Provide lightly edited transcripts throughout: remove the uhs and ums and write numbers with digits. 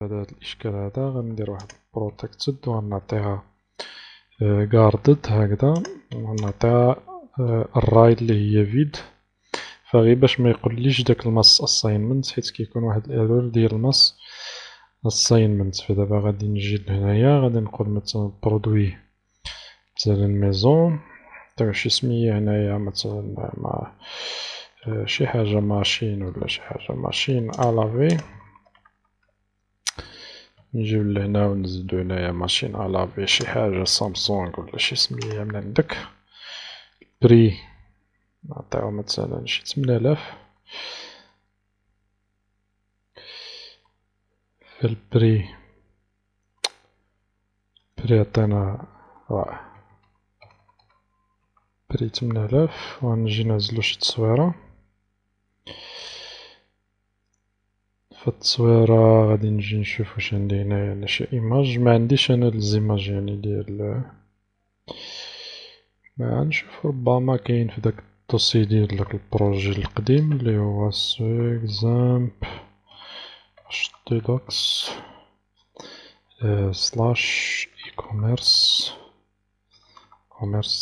هذا الإشكال هذا غندير واحد بروتكتد وغنعطيها guarded هكذا، وغنعطيها الراي اللي هي فيد، فغي باش ما يقوليش داك الماس assignment، حيت كيكون واحد الايرور ديال الماس assignment. فدابا غادي نجي لهنايا غادي نقول مثلا برودوي مثلا ميزون، نعطيو شي سمية هنايا مثلا مع شي حاجة ماشين ولا شي حاجة ماشين ألافي. نجيو لهنا ونزيدو هنايا ماشين ألافي شي حاجة سامسونج ولا شي سمية من عندك. بري نعطيو مثلا شي 8000. في البري عطينا بري 8000، وغنجي نعزلو شي تصويرة. في التصويرة غادي نجي نشوف واش عندي هنايا أنا شي إيماج. معنديش أنا لزيماج يعني ديال نشوف ربما كاين في داك الدوسي ديال داك البروجي القديم اللي هو سويكزامب htdocs سلاش اي كوميرس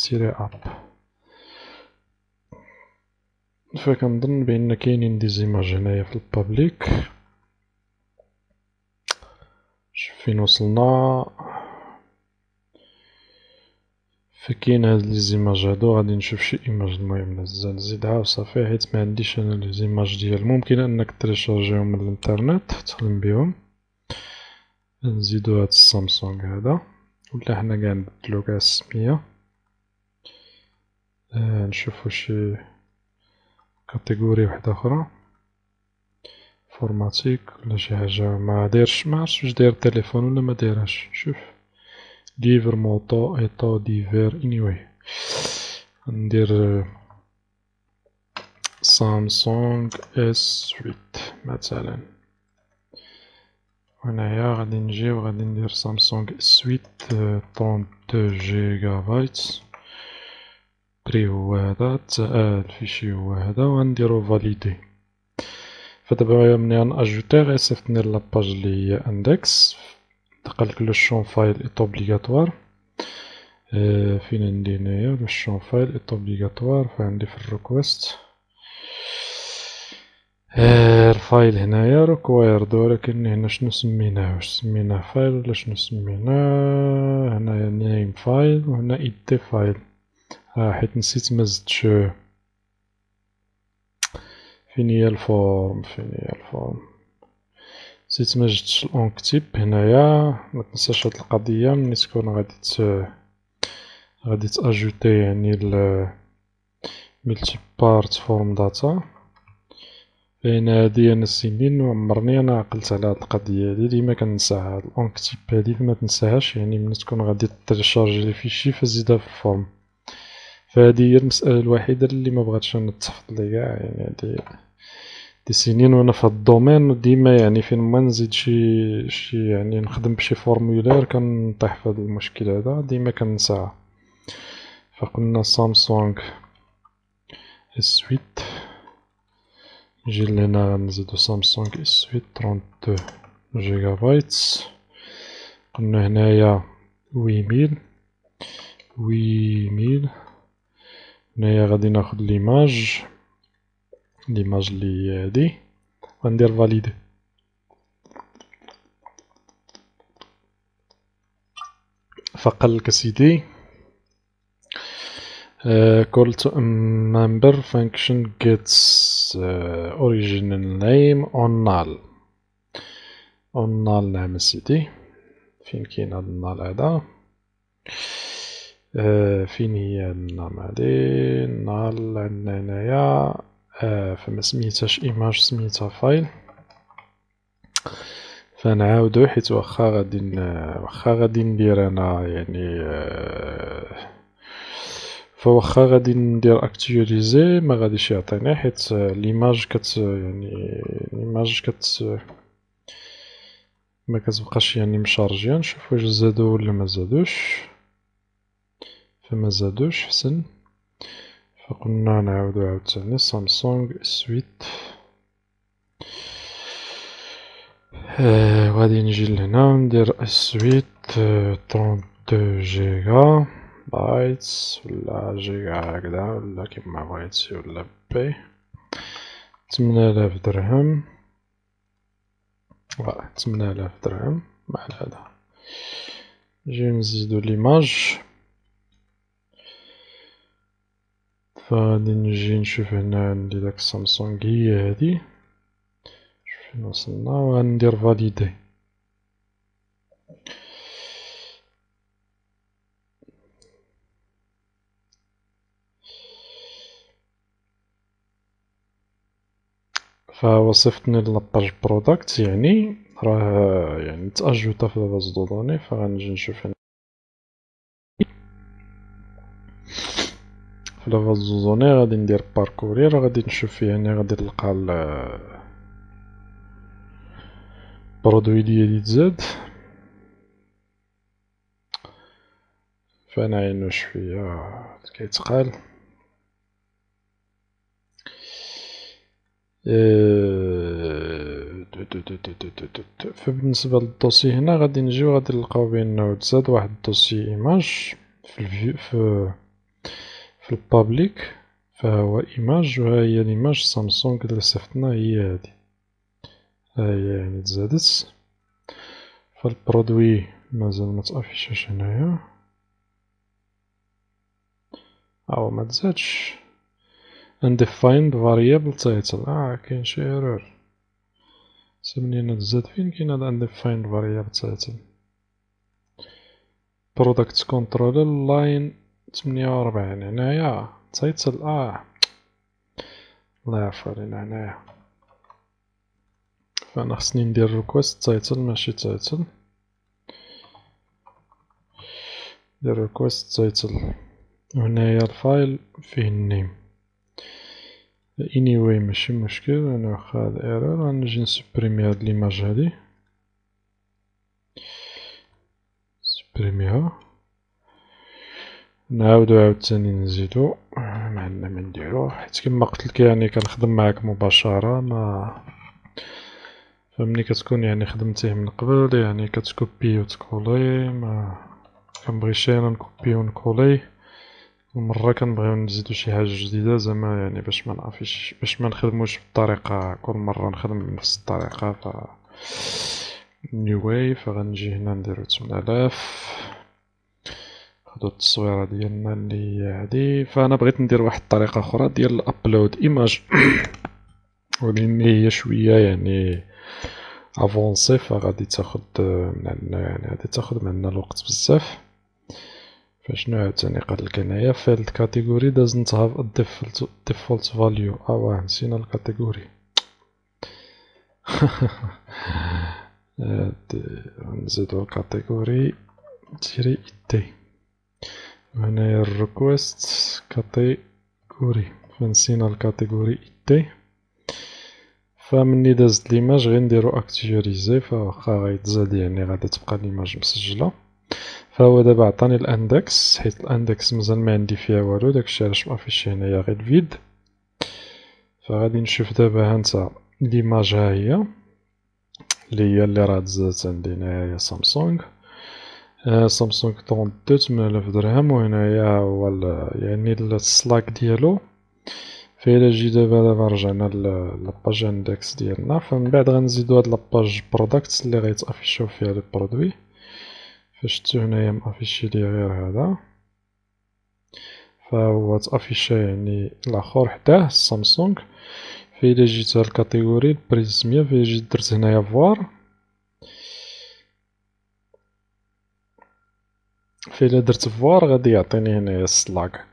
تيري اب. فكنظن بأن كاينين دي زيماج هنايا في البابليك. شوف فين وصلنا. فكاين هاد لي زيماج هادو غادي نشوف شي ايماج المهم نزيدها وصافي، حيت معنديش انا لي زيماج ديال. ممكن انك تريشارجيهم من الانترنت تخدم بيهم. نزيدو هاد السامسونج هذا، ولا حنا كاع نبدلو كاع السمية. نشوفو شي كاتيجوري وحدة أخرى، انفورماتيك ولا شي حاجة معرفتش واش داير التليفون ولا مدايرهاش. شوف ليفر موطو ايطو ديفير انيواي. ندير سامسونج S8 مثلا. هنايا غادي نجي وغادي ندير سامسونج S8 32 جيجا بايت. بري هو هذا، الفيشي هو هذا، وغنديرو فاليدي. فدابا ملي غنأجوتيه غيصيفطني لاباج اللي هي اندكس. نتقلك لو شون فايل ايت اوبليغاتوار. فين عندي هنايا لو شون فايل ايت اوبليغاتوار، فعندي في الريكويست الفايل هنايا ريكوايرد، ولكن هنا شنو سميناه؟ واش سميناه فايل ولا شنو سميناه؟ هنايا نيم فايل وهنا ايدي فايل. حيت نسيت مزدتش فين هي الفورم. نسيت مزدتش الأونكتيب هنايا. متنساش هاد القضية ملي تكون غادي تأجوتي يعني ملتي بارت فورم داتا. فاين هادي أنا السنين وعمرني أنا عقلت على هاد القضية هادي، ديما كنساها هاد الأونكتيب هادي فمتنساهاش. يعني ملي تكون غادي تيليشارجي لي فيشي فزيدها في الفورم. فهادي هي المسألة الوحيدة اللي مبغاتش أنا تحفظ لي قاع. يعني هادي دي سنين وانا في هاد الدومين، ديما يعني فين ما نزيد شي يعني نخدم بشي فورمولير كنطيح في هاد المشكل هذا، ديما كنساها. فقلنا سامسونج S8. نجي لهنا نزيدو سامسونج S8 32 جيجا بايت. قلنا هنايا 8000. هنايا غادي ناخد ليماج اللي هي هادي، غندير فاليدي. فقالك اسيدي call to a member function gets original name on null. نعم اسيدي. فين كاين هاد النال هذا؟ فين هي هاد النال هادي؟ النال عندنا هنايا. فما سميتهاش ايماج، سميتها فايل. فنعاودو حيت واخا غادي ندير انا يعني فواخا غادي ندير اكتواليزي ما غاديش يعطيني، حيت ليماج ما كتبقاش يعني مشارجيه. نشوف واش زادو ولا ما زادوش. فما زادوش حسن. فقلنا نعاودو عاوتاني سامسونج S8 وغادي نجي لهنا ندير السويت 32 جيجا بايتس ولا جيجا هكدا ولا كيما بغيتي ولا بي 8000 درهم. 8000 درهم مع هذا. نجيو نزيدو ليماج، فغادي نجي نشوف هنا عندي داك سامسونج هي هادي، فين وصلنا، وغندير فاليدي. فوصفتني لاباج برودكت، يعني راه يعني تأجوتا في لاباز دو دوني. فغنجي نشوف هنا في لاباز دو دوني، غادي ندير باركورير، غادي نشوف فيه هنا، غادي نلقى برودوي ديالي تزاد، فنعينو شوية كيتقال. فبالنسبة للدوسي هنا غادي نجيو غادي نلقاو بأنه تزاد واحد الدوسي ايماج في الفيو في البابليك، فهو ايماج، وها هي الايماج سامسونج اللي صيفطنا هي هادي، ها هي يعني تزادت. فالبرودوي مازال متأفيشاش هنايا، أو متزادش undefined variable title، كاين شي ايرور. منين تزاد فين كاين هاد undefined variable title. product controller line 48 هنايا title، الله يعفو علينا هنايا. فأنا خصني ندير request title ماشي title، ندير request title، وهنايا الفايل فيه النيم. anyway ماشي مشكل، أنا واخا هاد ايرور غنجي نسوبريمي هاد ليماج هادي، سوبريميها، نعاودو عاوتاني نزيدو، معندنا ما نديروه، حيت كما قلتلك يعني كنخدم معاك مباشرة، ما فملي كتكون يعني خدمتيه من قبل يعني كتكوبي و تكولي، ما كنبغيش انا نكوبي و نكولي، ومرة كنبغيو نزيدو شي حاجة جديدة زعما يعني باش ما نعرفش، باش ما نخدموش بالطريقة كل مرة نخدم بنفس الطريقة. ف anyway فغنجي هنا نديرو 8000، ناخدو التصويرة ديالنا اللي هي هادي. فأنا بغيت ندير واحد الطريقة أخرى ديال الأبلود إيماج، ولكن هي شوية يعني افونسي، فغادي تاخد من عندنا يعني غادي تاخد معنا الوقت بزاف. فشنو عاوتاني قالك هنايا فيلد كاتيجوري doesn't have a default value. نسينا الكاتيجوري. نزيدو الكاتيجوري تيري ايتي، وهنايا الريكويست كاتيجوري، فنسينا الكاتيجوري ايتي. فمني دازت ليماج غير نديرو اكتيوريزي، فواخا غيتزاد يعني غادا تبقى ليماج مسجلة. فهو دابا عطاني الاندكس، حيت الاندكس مازال ما عندي فيها والو، داكشي علاش مافيش هنايا غير الفيد. فغادي نشوف دابا هانتا ليماج ها هي اللي هي اللي راه تزادت عندي هنايا سامسونج، سامسونج 32 8000 درهم. وهنايا هو يعني السلاك ديالو. فإلا جي دابا رجعنا لاباج اندكس ديالنا، فمن بعد غنزيدو هاد لاباج برودكتس اللي غيتافيشاو فيها لي برودوي. فشتو هنايا مافيشي لي غير هذا، فهو تافيشا يعني لاخر حداه سامسونج. فإلا جيت هاد الكاتيجوري البريزمية، فإلا جيت درت هنايا فوار، فإلا درت فوار غادي يعطيني هنايا السلاك.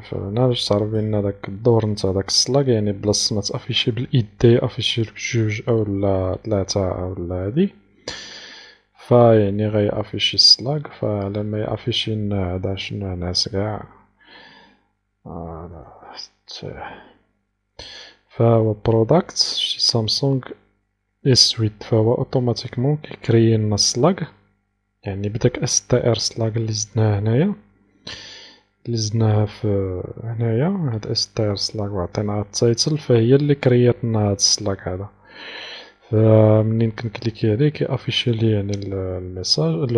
فهنا باش تعرف بأن داك الدور نتاع داك السلاك يعني بلاص ما تافيشي بالإيدي افيشي لك جوج أولا تلاتة أولا هادي، فيعني غيافيشي السلاك. فلما يافيشي لنا هدا شنو ناس قاع، فهو برودكت سامسونج اس8، فهو اوتوماتيكمون كيكريي لنا السلاك، يعني بداك اس تي ار سلاك اللي زدناه هنايا، اللي زدناها في هنايا هاد اس تي ار سلاك وعطيناها التايتل، فهي اللي كريات لنا هاد السلاك هذا. فمنين كنكليكي عليه كيافيشي لي يعني الميساج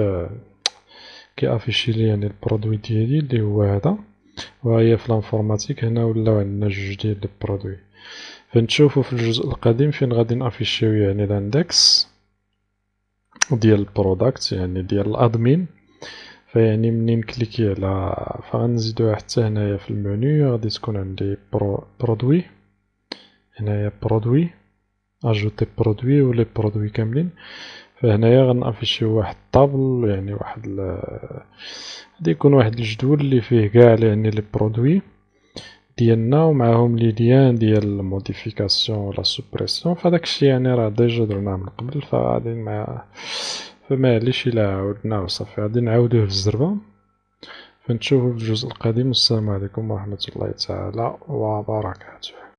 كيافيشي لي يعني البرودوي ديالي اللي هو هذا. وهي في لانفورماتيك هنا ولاو عندنا جوج ديال لي برودوي. فنشوفو في الجزء القديم فين غادي نافيشيو يعني الاندكس ديال البروداكت يعني ديال الادمين. فيعني منين كليكي على فغنزيدوها حتى هنايا في المنيو غادي تكون عندي برودوي، هنايا برودوي اجوتي برودوي و لي برودوي كاملين. فهنايا غنافيشيو واحد الطابل يعني واحد غادي يكون واحد الجدول اللي فيه كاع يعني لي برودوي ديالنا ومعاهم لي ليان ديال الموديفيكاسيون ولا سوبريسيون. فداك الشيء يعني راه ديجا درناه من قبل، فغادي فمعليش الا عاودناه وصافي غادي نعاودوه في الزربة. فنشوفو في الجزء القادم. والسلام عليكم ورحمة الله تعالى وبركاته.